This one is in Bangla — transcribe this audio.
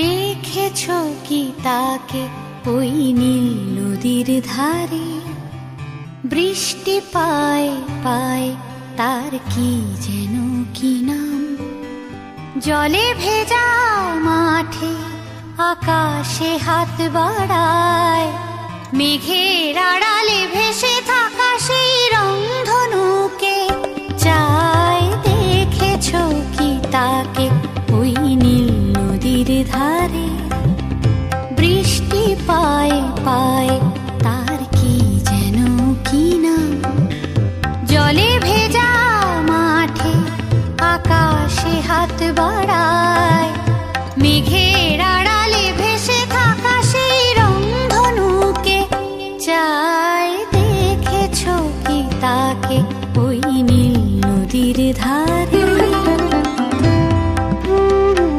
দেখেছো কি তাকে ওই নীল নদীর ধারে? বৃষ্টি পায় পায় তার কি যেন কি নাম। জলে ভেজা মাঠে আকাশে হাত বাড়ায়, মেঘের আড়ালে ভেসে থাকা সেই রংধনুকে চায়। দেখেছো কি তাকে ওই নীল নদীর ধারে? বৃষ্টি পায় পায় তার কি যেন কি নাম। জলে ভেজা মাঠে আকাশে হাত বাড়ায়, মেঘে